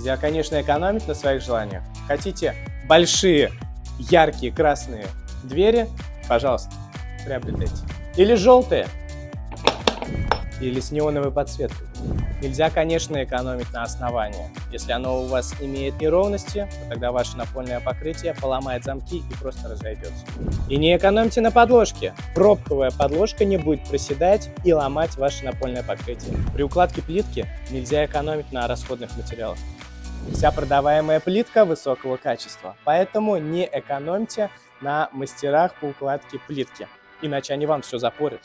Нельзя, конечно, экономить на своих желаниях. Хотите большие, яркие, красные двери? Пожалуйста, приобретайте. Или желтые, или с неоновой подсветкой. Нельзя, конечно, экономить на основании. Если оно у вас имеет неровности, то тогда ваше напольное покрытие поломает замки и просто разойдется. И не экономьте на подложке. Пробковая подложка не будет проседать и ломать ваше напольное покрытие. При укладке плитки нельзя экономить на расходных материалах. Вся продаваемая плитка высокого качества, поэтому не экономьте на мастерах по укладке плитки, иначе они вам все запорят.